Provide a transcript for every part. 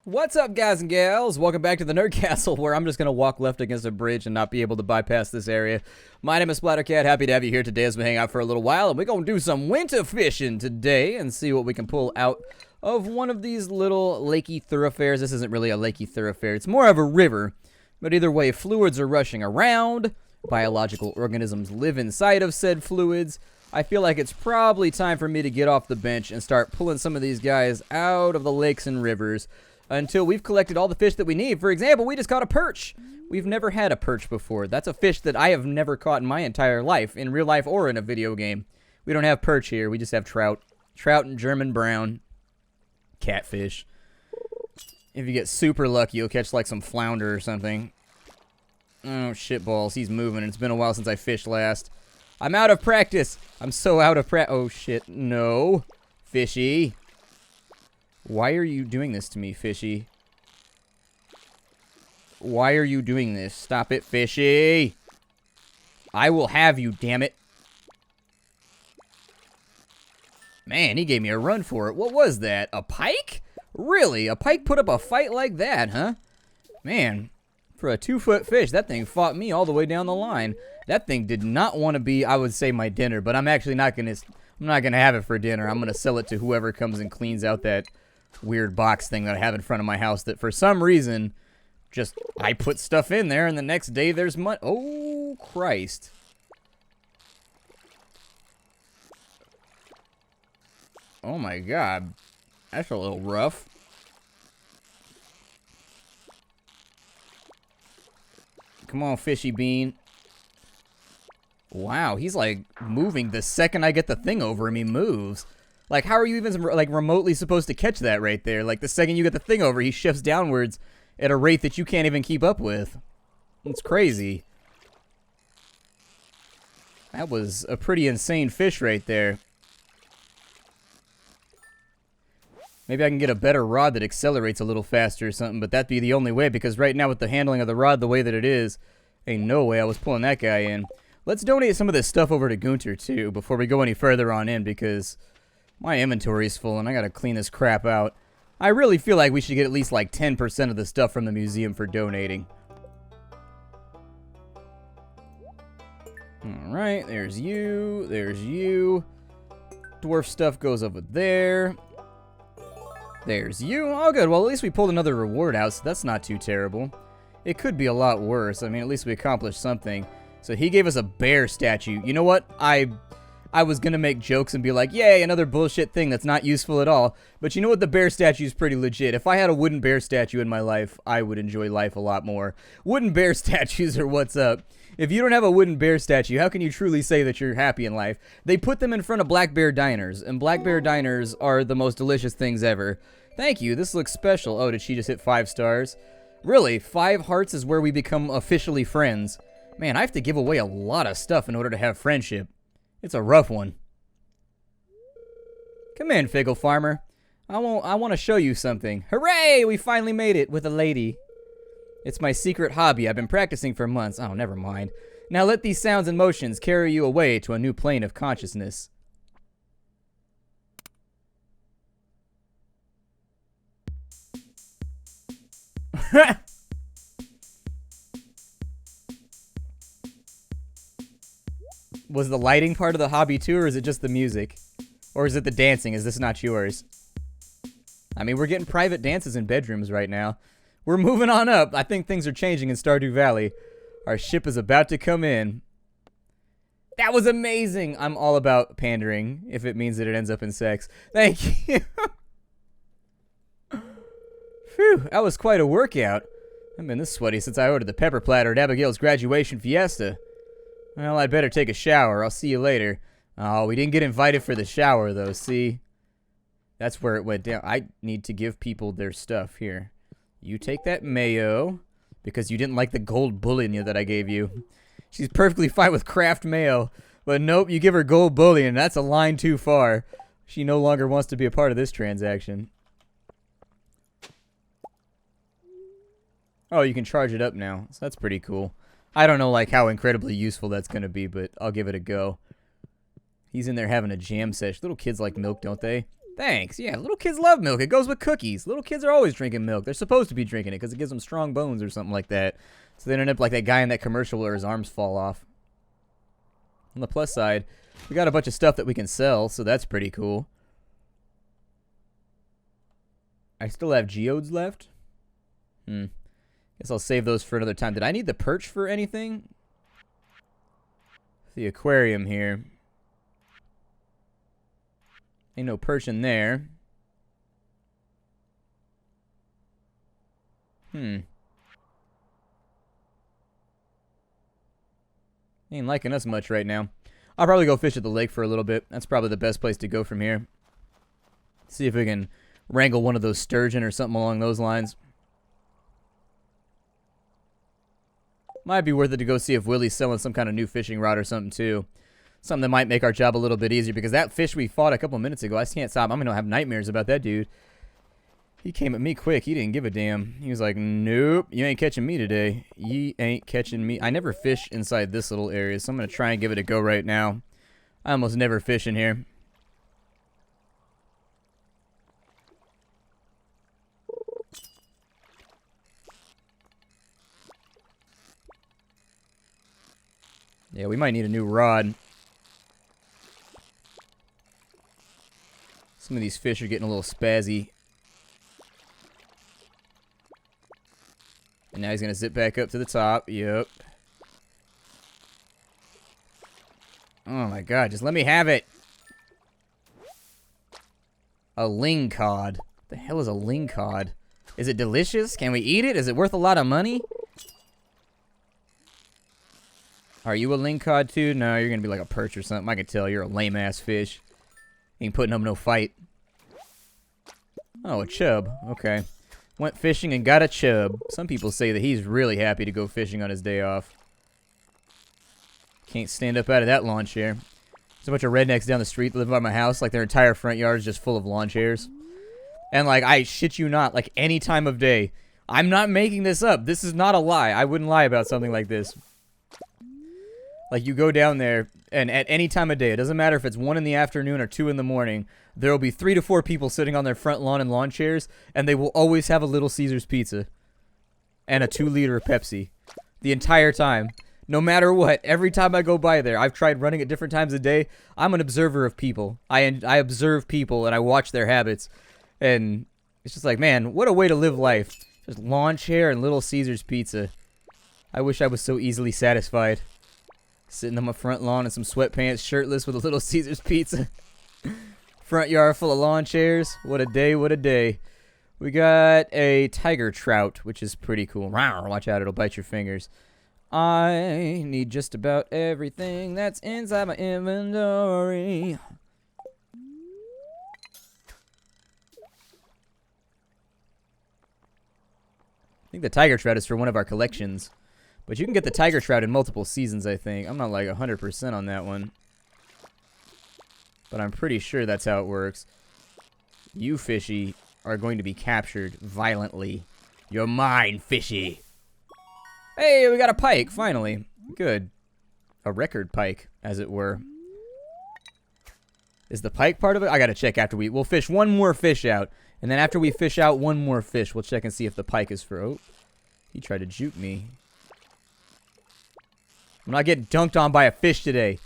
What's up, guys and gals? Welcome back to the Nerd Castle, where I'm just going to walk left against a bridge and not be able to bypass this area. My name is Splattercat. Happy to have you here today as we hang out for a little while, and we're going to do some winter fishing today and see what we can pull out of one of these little lakey thoroughfares. This isn't really a lakey thoroughfare. It's more of a river, but either way, fluids are rushing around. Biological organisms live inside of said fluids. I feel like it's probably time for me to get off the bench and start pulling some of these guys out of the lakes and rivers until we've collected all the fish that we need. For example, we just caught a perch. We've never had a perch before. That's a fish that I have never caught in my entire life, in real life or in a video game. We don't have perch here. We just have trout. Trout and German brown. Catfish. If you get super lucky, you'll catch like some flounder or something. Oh, shitballs. He's moving. It's been a while since I fished last. I'm out of practice. I'm so out of practice. Oh, shit. No. Fishy. Why are you doing this to me, Fishy? Why are you doing this? Stop it, Fishy. I will have you, damn it. Man, he gave me a run for it. What was that? A pike? Really? A pike put up a fight like that, huh? Man, for a 2-foot fish, that thing fought me all the way down the line. That thing did not want to be, I would say, my dinner, but I'm actually not going to, have it for dinner. I'm going to sell it to whoever comes and cleans out that weird box thing that I have in front of my house that for some reason just I put stuff in there and the next day there's money. Oh, Christ. Oh my God. That's a little rough. Come on, Fishy Bean. Wow, he's like moving the second I get the thing over him, he moves. Like, how are you even, like, remotely supposed to catch that right there? Like, the second you get the thing over, he shifts downwards at a rate that you can't even keep up with. It's crazy. That was a pretty insane fish right there. Maybe I can get a better rod that accelerates a little faster or something, but that'd be the only way, because right now with the handling of the rod the way that it is, ain't no way I was pulling that guy in. Let's donate some of this stuff over to Gunter, too, before we go any further on in, because my inventory is full, and I gotta clean this crap out. I really feel like we should get at least like 10% of the stuff from the museum for donating. Alright, there's you. There's you. Dwarf stuff goes over there. There's you. Oh, good. Well, at least we pulled another reward out, so that's not too terrible. It could be a lot worse. I mean, at least we accomplished something. So he gave us a bear statue. You know what? I was gonna make jokes and be like, yay, another bullshit thing that's not useful at all. But you know what? The bear statue is pretty legit. If I had a wooden bear statue in my life, I would enjoy life a lot more. Wooden bear statues are what's up. If you don't have a wooden bear statue, how can you truly say that you're happy in life? They put them in front of black bear diners, and black bear diners are the most delicious things ever. Thank you. This looks special. Oh, did she just hit 5 stars? Really? 5 hearts is where we become officially friends. Man, I have to give away a lot of stuff in order to have friendship. It's a rough one. Come in, Figgle Farmer. I want to show you something. Hooray! We finally made it with a lady. It's my secret hobby. I've been practicing for months. Oh, never mind. Now let these sounds and motions carry you away to a new plane of consciousness. Was the lighting part of the hobby too, or is it just the music? Or is it the dancing? Is this not yours? I mean, we're getting private dances in bedrooms right now. We're moving on up. I think things are changing in Stardew Valley. Our ship is about to come in. That was amazing! I'm all about pandering, if it means that it ends up in sex. Thank you! Phew, that was quite a workout. I've been this sweaty since I ordered the pepper platter at Abigail's graduation fiesta. Well, I'd better take a shower. I'll see you later. Oh, we didn't get invited for the shower, though, see? That's where it went down. I need to give people their stuff. Here. You take that mayo, because you didn't like the gold bullion that I gave you. She's perfectly fine with craft mayo, but nope, you give her gold bullion. That's a line too far. She no longer wants to be a part of this transaction. Oh, you can charge it up now, so that's pretty cool. I don't know, like, how incredibly useful that's going to be, but I'll give it a go. He's in there having a jam sesh. Little kids like milk, don't they? Thanks. Yeah, little kids love milk. It goes with cookies. Little kids are always drinking milk. They're supposed to be drinking it because it gives them strong bones or something like that. So they don't end up like that guy in that commercial where his arms fall off. On the plus side, we got a bunch of stuff that we can sell, so that's pretty cool. I still have geodes left. Guess I'll save those for another time. Did I need the perch for anything? The aquarium here. Ain't no perch in there. Ain't liking us much right now. I'll probably go fish at the lake for a little bit. That's probably the best place to go from here. See if we can wrangle one of those sturgeon or something along those lines. Might be worth it to go see if Willie's selling some kind of new fishing rod or something too. Something that might make our job a little bit easier, because that fish we fought a couple minutes ago, I can't stop. I'm going to have nightmares about that dude. He came at me quick. He didn't give a damn. He was like, nope, you ain't catching me today. You ain't catching me. I never fish inside this little area, so I'm going to try and give it a go right now. I almost never fish in here. Yeah, we might need a new rod. Some of these fish are getting a little spazzy. And now he's going to zip back up to the top. Yep. Oh my god, just let me have it. A ling cod. What the hell is a ling cod? Is it delicious? Can we eat it? Is it worth a lot of money? Are you a ling cod too? No, you're going to be like a perch or something. I can tell you're a lame-ass fish. Ain't putting up no fight. Oh, a chub. Okay. Went fishing and got a chub. Some people say that he's really happy to go fishing on his day off. Can't stand up out of that lawn chair. There's a bunch of rednecks down the street that live by my house. Like, their entire front yard is just full of lawn chairs. And, like, I shit you not, like, any time of day. I'm not making this up. This is not a lie. I wouldn't lie about something like this. Like, you go down there, and at any time of day, it doesn't matter if it's 1 in the afternoon or 2 in the morning, there will be 3 to 4 people sitting on their front lawn in lawn chairs, and they will always have a Little Caesars pizza and a 2-liter Pepsi the entire time. No matter what, every time I go by there, I've tried running at different times of day. I'm an observer of people. I observe people, and I watch their habits, and it's just like, man, what a way to live life. Just lawn chair and Little Caesars pizza. I wish I was so easily satisfied. Sitting on my front lawn in some sweatpants, shirtless with a Little Caesars pizza. Front yard full of lawn chairs. What a day, what a day. We got a tiger trout, which is pretty cool. Watch out, it'll bite your fingers. I need just about everything that's inside my inventory. I think the tiger trout is for one of our collections. But you can get the tiger trout in multiple seasons, I think. I'm not like 100% on that one. But I'm pretty sure that's how it works. You, fishy, are going to be captured violently. You're mine, fishy. Hey, we got a pike, finally. Good. A record pike, as it were. Is the pike part of it? I gotta check after we'll fish one more fish out. And then after we fish out one more fish, we'll check and see if the pike is for... Oh, he tried to juke me. I'm not getting dunked on by a fish today.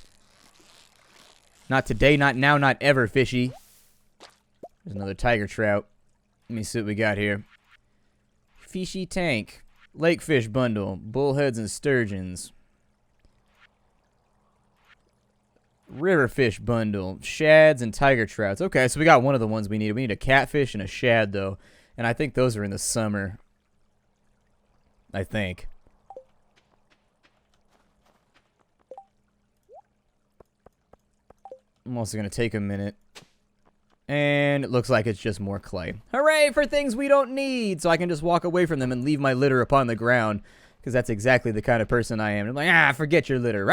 Not today, not now, not ever, fishy. There's another tiger trout. Let me see what we got here. Fishy tank. Lake fish bundle. Bullheads and sturgeons. River fish bundle. Shads and tiger trouts. Okay, so we got one of the ones we need. We need a catfish and a shad, though. And I think those are in the summer. I think. I'm also going to take a minute. And it looks like it's just more clay. Hooray for things we don't need! So I can just walk away from them and leave my litter upon the ground. Because that's exactly the kind of person I am. I'm like, forget your litter.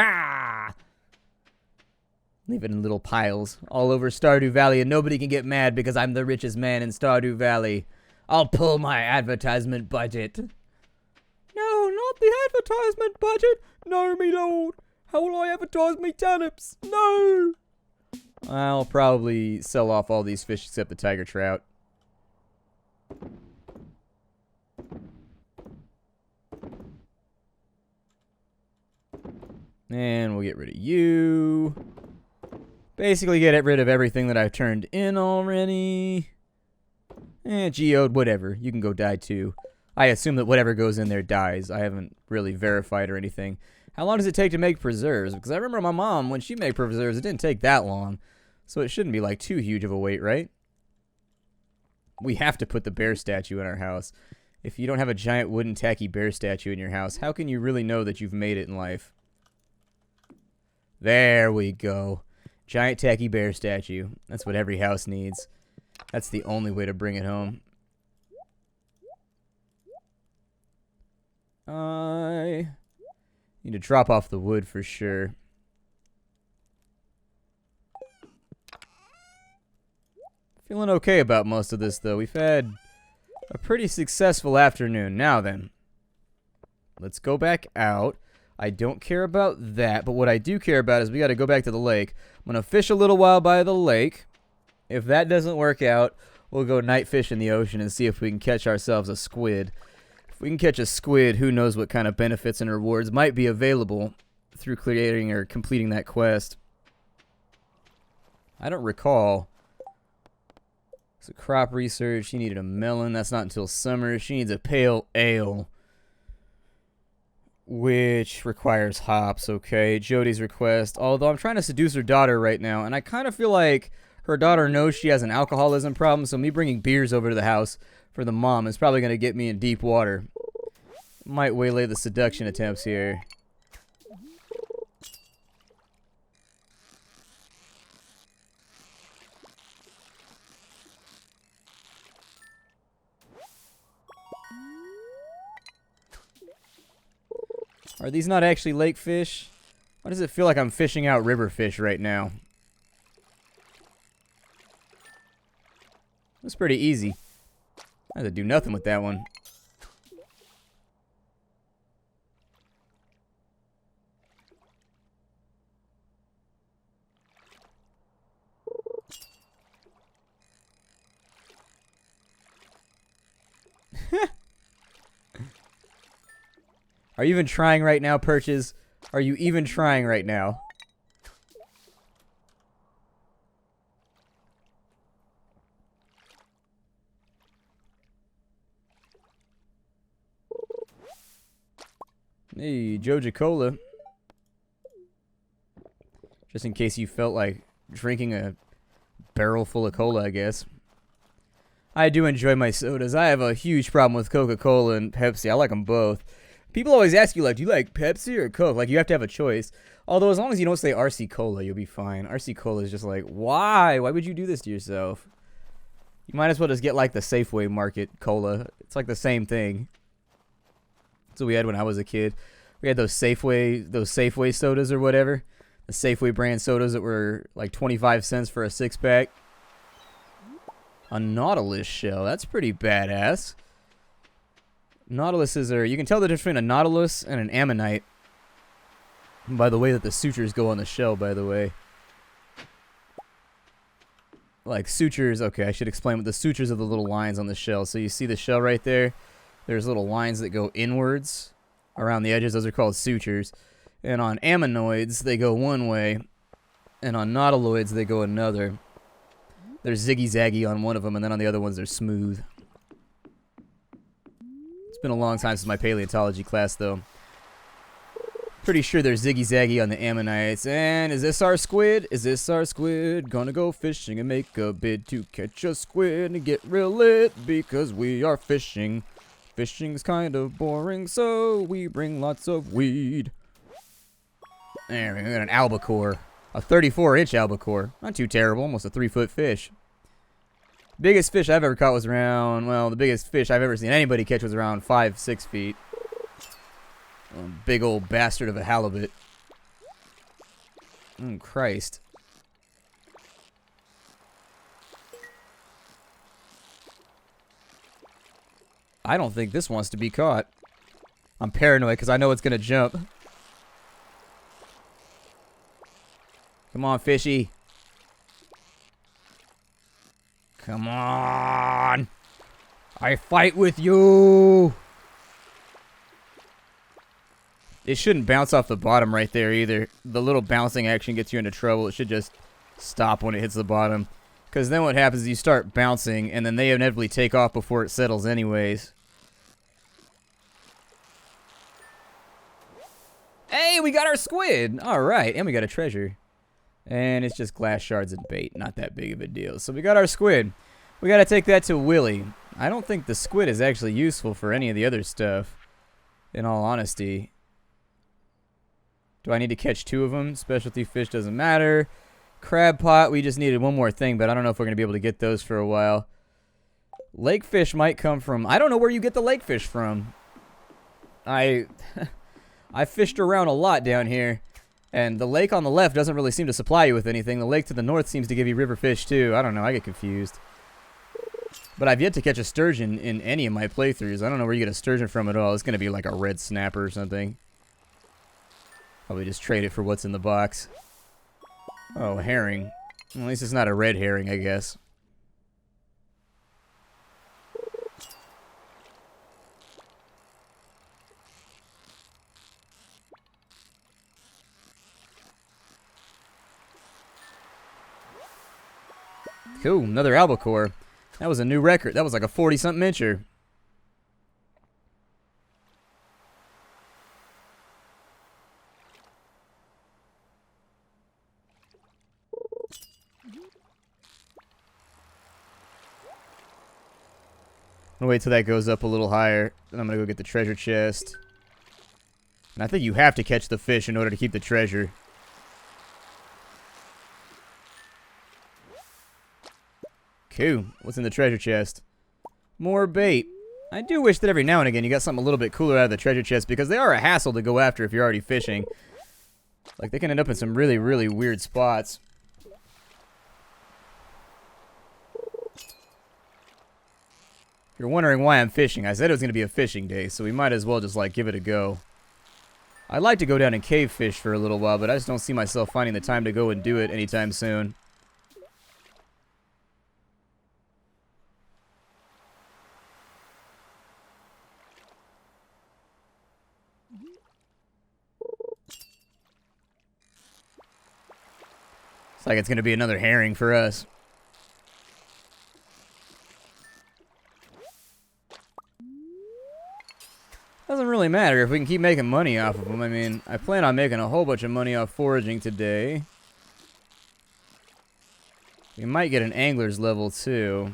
Leave it in little piles all over Stardew Valley, and nobody can get mad because I'm the richest man in Stardew Valley. I'll pull my advertisement budget. No, not the advertisement budget. No, me lord. How will I advertise me turnips? No. I'll probably sell off all these fish except the tiger trout. And we'll get rid of you. Basically get rid of everything that I've turned in already. Geode, whatever. You can go die too. I assume that whatever goes in there dies. I haven't really verified or anything. How long does it take to make preserves? Because I remember my mom, when she made preserves, it didn't take that long. So it shouldn't be like too huge of a wait, right? We have to put the bear statue in our house. If you don't have a giant wooden tacky bear statue in your house, how can you really know that you've made it in life? There we go. Giant tacky bear statue. That's what every house needs. That's the only way to bring it home. I need to drop off the wood for sure. Feeling okay about most of this, though. We've had a pretty successful afternoon. Now then, let's go back out. I don't care about that, but what I do care about is we got to go back to the lake. I'm going to fish a little while by the lake. If that doesn't work out, we'll go night fish in the ocean and see if we can catch ourselves a squid. If we can catch a squid, who knows what kind of benefits and rewards might be available through creating or completing that quest. I don't recall. So crop research, she needed a melon. That's not until summer. She needs a pale ale, which requires hops. Okay, Jody's request. Although I'm trying to seduce her daughter right now, and I kind of feel like her daughter knows she has an alcoholism problem, so me bringing beers over to the house for the mom is probably going to get me in deep water. Might waylay the seduction attempts here. Are these not actually lake fish? Why does it feel like I'm fishing out river fish right now? That's pretty easy. I had to do nothing with that one. Are you even trying right now, Perches? Are you even trying right now? Hey, Joja Cola. Just in case you felt like drinking a barrel full of cola, I guess. I do enjoy my sodas. I have a huge problem with Coca-Cola and Pepsi. I like them both. People always ask you, like, do you like Pepsi or Coke? Like, you have to have a choice. Although, as long as you don't say RC Cola, you'll be fine. RC Cola is just like, why? Why would you do this to yourself? You might as well just get, like, the Safeway Market Cola. It's like the same thing. That's what we had when I was a kid. We had those Safeway sodas or whatever. The Safeway brand sodas that were, like, 25 cents for a six-pack. A Nautilus shell. That's pretty badass. Nautiluses are, you can tell the difference between a Nautilus and an Ammonite by the way that the sutures go on the shell, by the way. Like sutures, okay, I should explain what the sutures of the little lines on the shell. So you see the shell right there? There's little lines that go inwards around the edges. Those are called sutures. And on ammonoids, they go one way. And on nautiloids, they go another. They're ziggy-zaggy on one of them, and then on the other ones, they're smooth. It's been a long time since my paleontology class, though. Pretty sure they're ziggy-zaggy on the ammonites. And is this our squid? Is this our squid? Gonna go fishing and make a bid to catch a squid and get real lit because we are fishing. Fishing's kind of boring, so we bring lots of weed. There we got an albacore. A 34-inch albacore. Not too terrible. Almost a 3-foot fish. Biggest fish I've ever caught was around, well, the biggest fish I've ever seen anybody catch was around 5-6 feet. A big old bastard of a halibut. Oh, Christ. I don't think this wants to be caught. I'm paranoid because I know it's going to jump. Come on, fishy. Come on. I fight with you. It shouldn't bounce off the bottom right there either. The little bouncing action gets you into trouble. It should just stop when it hits the bottom. Because then what happens is you start bouncing, and then they inevitably take off before it settles anyways. Hey, we got our squid! Alright, and we got a treasure. And it's just glass shards and bait. Not that big of a deal. So we got our squid. We gotta take that to Willie. I don't think the squid is actually useful for any of the other stuff, in all honesty. Do I need to catch 2 of them? Specialty fish doesn't matter. Crab pot, we just needed one more thing, but I don't know if we're going to be able to get those for a while. Lake fish might come from... I don't know where you get the lake fish from. I fished around a lot down here, and the lake on the left doesn't really seem to supply you with anything. The lake to the north seems to give you river fish, too. I don't know, I get confused. But I've yet to catch a sturgeon in any of my playthroughs. I don't know where you get a sturgeon from at all. It's going to be like a red snapper or something. Probably just trade it for what's in the box. Oh, herring. Well, at least it's not a red herring, I guess. Cool, another albacore. That was a new record. That was like a 40-something incher. I'm gonna wait till that goes up a little higher. Then I'm gonna go get the treasure chest. And I think you have to catch the fish in order to keep the treasure. Cool. What's in the treasure chest? More bait. I do wish that every now and again you got something a little bit cooler out of the treasure chest, because they are a hassle to go after if you're already fishing. Like, they can end up in some really, really weird spots. If you're wondering why I'm fishing, I said it was going to be a fishing day, so we might as well just, like, give it a go. I'd like to go down and cave fish for a little while, but I just don't see myself finding the time to go and do it anytime soon. It's like it's going to be another herring for us. Doesn't really matter if we can keep making money off of them. I mean, I plan on making a whole bunch of money off foraging today. We might get an angler's level too.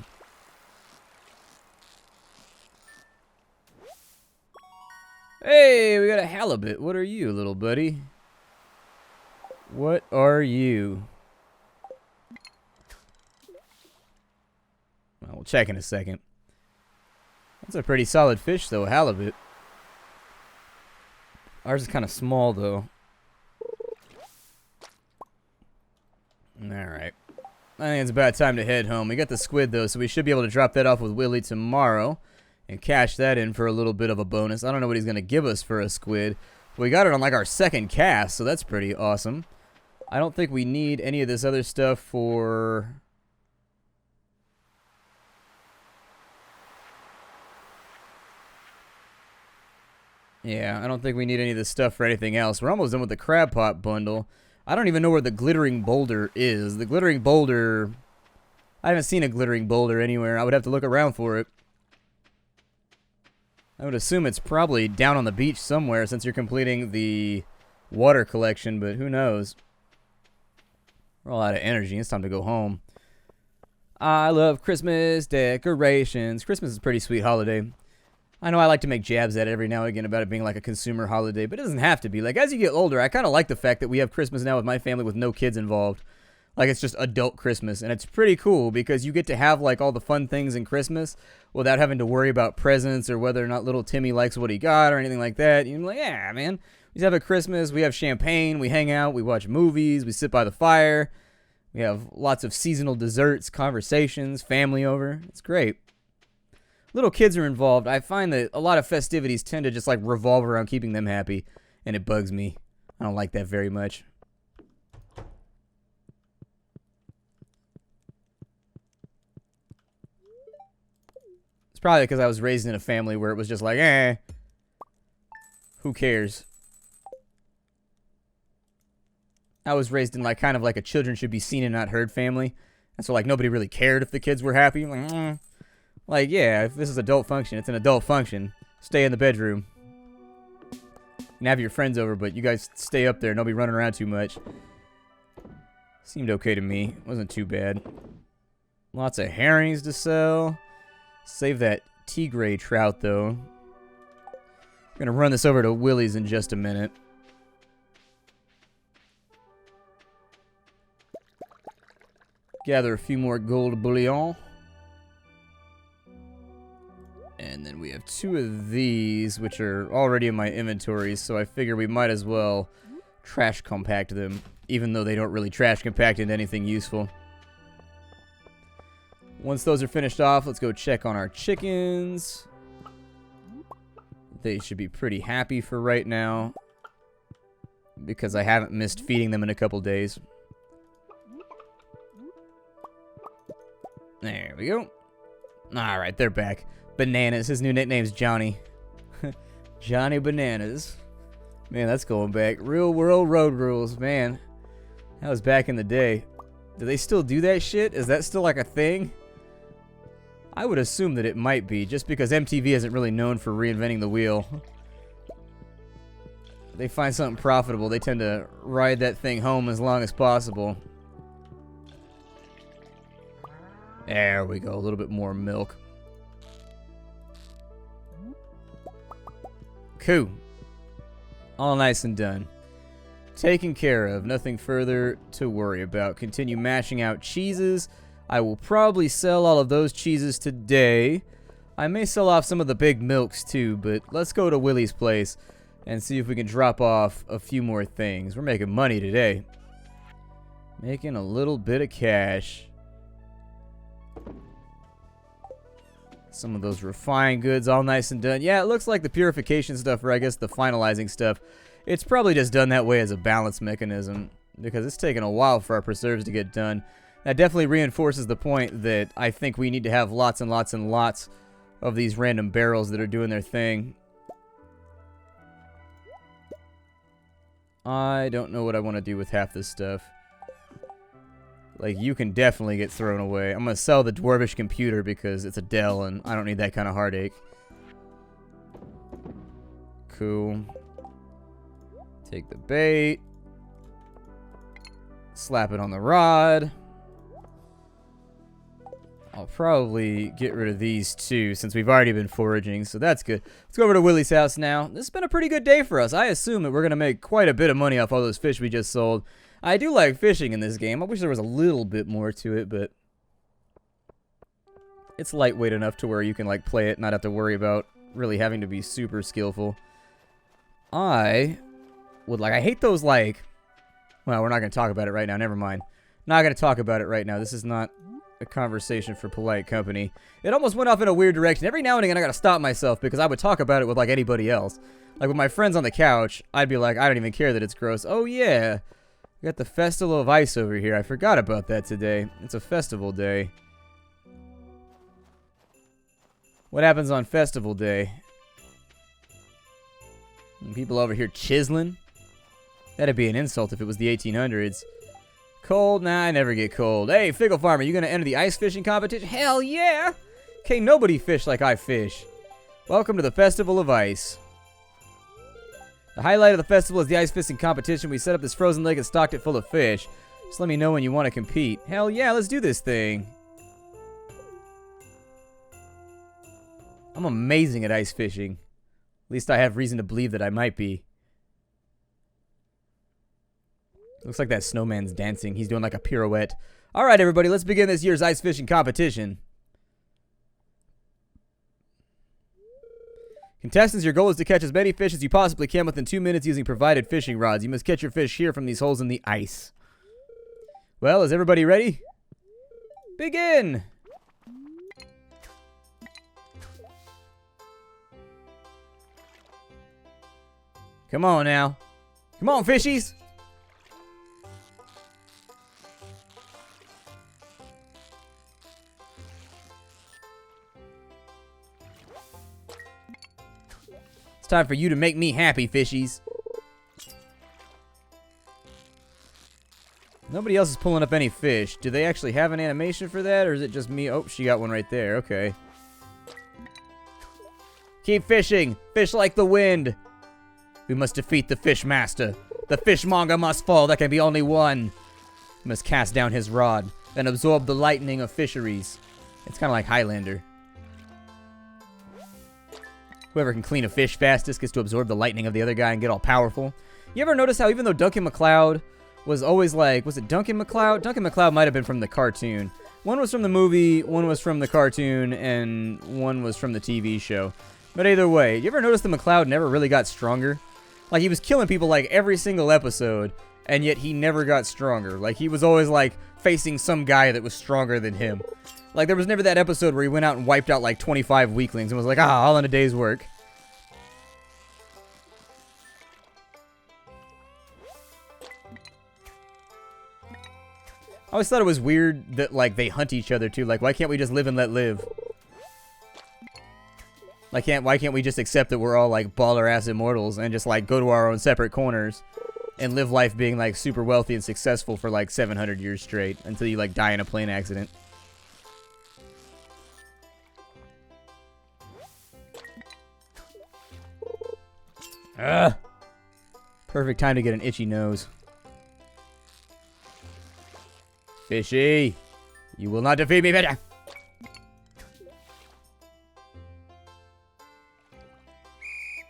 Hey, we got a halibut. What are you, little buddy? What are you? Well, we'll check in a second. That's a pretty solid fish, though, halibut. Ours is kind of small, though. Alright. I think it's about time to head home. We got the squid, though, so we should be able to drop that off with Willie tomorrow and cash that in for a little bit of a bonus. I don't know what he's going to give us for a squid. But we got it on, like, our second cast, so that's pretty awesome. I don't think we need any of this other stuff for... Yeah, I don't think we need any of this stuff for anything else. We're almost done with the crab pot bundle. I don't even know where the glittering boulder is. The glittering boulder... I haven't seen a glittering boulder anywhere. I would have to look around for it. I would assume it's probably down on the beach somewhere since you're completing the water collection, but who knows? We're all out of energy. It's time to go home. I love Christmas decorations. Christmas is a pretty sweet holiday. I know I like to make jabs at it every now and again about it being like a consumer holiday, but it doesn't have to be. Like, as you get older, I kind of like the fact that we have Christmas now with my family with no kids involved. Like, it's just adult Christmas, and it's pretty cool because you get to have, like, all the fun things in Christmas without having to worry about presents or whether or not little Timmy likes what he got or anything like that. You're like, yeah, man, we just have a Christmas, we have champagne, we hang out, we watch movies, we sit by the fire, we have lots of seasonal desserts, conversations, family over. It's great. Little kids are involved. I find that a lot of festivities tend to just, like, revolve around keeping them happy, and it bugs me. I don't like that very much. probably because I was raised in a family where it was just like, eh, who cares? I was raised in like kind of like a children should be seen and not heard family. And so like nobody really cared if the kids were happy. Like, yeah, if this is adult function, it's an adult function. Stay in the bedroom. You can have your friends over, but you guys stay up there. Nobody running around too much. Seemed okay to me. Wasn't too bad. Lots of herrings to sell. Save that tigre trout, though. I'm going to run this over to Willie's in just a minute. Gather a few more gold bullion. And then we have 2 of these, which are already in my inventory, so I figure we might as well trash compact them, even though they don't really trash compact into anything useful. Once those are finished off, let's go check on our chickens. They should be pretty happy for right now, because I haven't missed feeding them in a couple days. There we go. Alright, they're back. Bananas. His new nickname's Johnny. Johnny Bananas. Man, that's going back. Real world road rules, man. That was back in the day. Do they still do that shit? Is that still like a thing? I would assume that it might be, just because MTV isn't really known for reinventing the wheel. They find something profitable, they tend to ride that thing home as long as possible. There we go, a little bit more milk. Cool. All nice and done. Taken care of. Nothing further to worry about. Continue mashing out cheeses. I will probably sell all of those cheeses today. I may sell off some of the big milks too, but let's go to Willie's place and see if we can drop off a few more things. We're making money today. Making a little bit of cash. Some of those refined goods all nice and done. Yeah, it looks like the purification stuff, or I guess the finalizing stuff, it's probably just done that way as a balance mechanism, because it's taken a while for our preserves to get done. That definitely reinforces the point that I think we need to have lots and lots and lots of these random barrels that are doing their thing. I don't know what I want to do with half this stuff. Like, you can definitely get thrown away. I'm going to sell the dwarvish computer because it's a Dell and I don't need that kind of heartache. Cool. Take the bait. Slap it on the rod. I'll probably get rid of these too since we've already been foraging, so that's good. Let's go over to Willie's house now. This has been a pretty good day for us. I assume that we're going to make quite a bit of money off all those fish we just sold. I do like fishing in this game. I wish there was a little bit more to it, but it's lightweight enough to where you can like play it and not have to worry about really having to be super skillful. I hate those like, well, we're not going to talk about it right now. Never mind. Not going to talk about it right now. This is not a conversation for polite company. It almost went off in a weird direction. Every now and again I gotta stop myself because I would talk about it with like anybody else. Like with my friends on the couch, I'd be like, I don't even care that it's gross. Oh yeah, we got the Festival of Ice over here. I forgot about that today. It's a festival day. What happens on festival day? People over here chiseling? That'd be an insult if it was the 1800s. Cold? Nah, I never get cold. Hey, Fickle Farmer, you gonna enter the ice fishing competition? Hell yeah! Can't nobody fish like I fish. Welcome to the Festival of Ice. The highlight of the festival is the ice fishing competition. We set up this frozen lake and stocked it full of fish. Just let me know when you want to compete. Hell yeah, let's do this thing. I'm amazing at ice fishing. At least I have reason to believe that I might be. Looks like that snowman's dancing. He's doing like a pirouette. All right, everybody, let's begin this year's ice fishing competition. Contestants, your goal is to catch as many fish as you possibly can within 2 minutes using provided fishing rods. You must catch your fish here from these holes in the ice. Well, is everybody ready? Begin! Come on now. Come on, fishies! It's time for you to make me happy, fishies. Nobody else is pulling up any fish. Do they actually have an animation for that, or is it just me? Oh, she got one right there. Okay. Keep fishing. Fish like the wind. We must defeat the fish master. The fishmonger must fall. There can be only one. We must cast down his rod, then absorb the lightning of fisheries. It's kind of like Highlander. Whoever can clean a fish fastest gets to absorb the lightning of the other guy and get all powerful. You ever notice how even though Duncan MacLeod was always like, was it Duncan MacLeod? Duncan MacLeod might have been from the cartoon. One was from the movie, one was from the cartoon, and one was from the TV show. But either way, you ever notice that MacLeod never really got stronger? Like, he was killing people like every single episode, and yet he never got stronger. Like, he was always like facing some guy that was stronger than him. Like, there was never that episode where he went out and wiped out like 25 weaklings and was like, all in a day's work. I always thought it was weird that, like, they hunt each other, too. Like, why can't we just live and let live? Like, why can't we just accept that we're all, like, baller-ass immortals and just, like, go to our own separate corners and live life being, like, super wealthy and successful for, like, 700 years straight until you, like, die in a plane accident? Ugh. Perfect time to get an itchy nose. Fishy, you will not defeat me, better.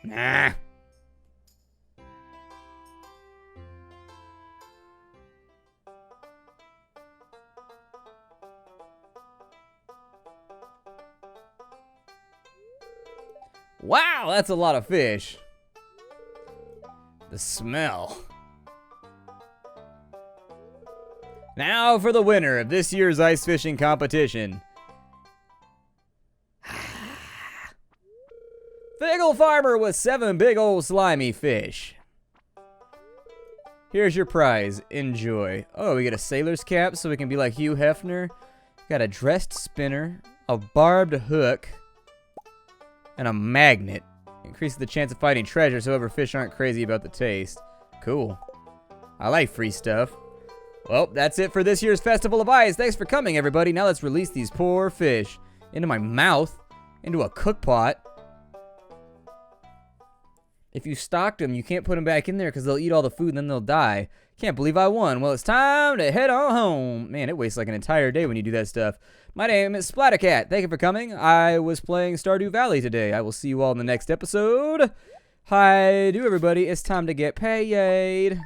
Nah. Wow, that's a lot of fish. The smell. Now for the winner of this year's ice fishing competition. Figgle Farmer with 7 big old slimy fish. Here's your prize. Enjoy. Oh, we get a sailor's cap so we can be like Hugh Hefner. Got a dressed spinner, a barbed hook, and a magnet. Increases the chance of finding treasure so other fish aren't crazy about the taste. Cool. I like free stuff. Well, that's it for this year's Festival of Ice. Thanks for coming, everybody. Now let's release these poor fish into my mouth, into a cook pot. If you stocked them, you can't put them back in there because they'll eat all the food and then they'll die. Can't believe I won. Well, it's time to head on home. Man, it wastes like an entire day when you do that stuff. My name is Splattercat. Thank you for coming. I was playing Stardew Valley today. I will see you all in the next episode. Hi, do everybody. It's time to get paid.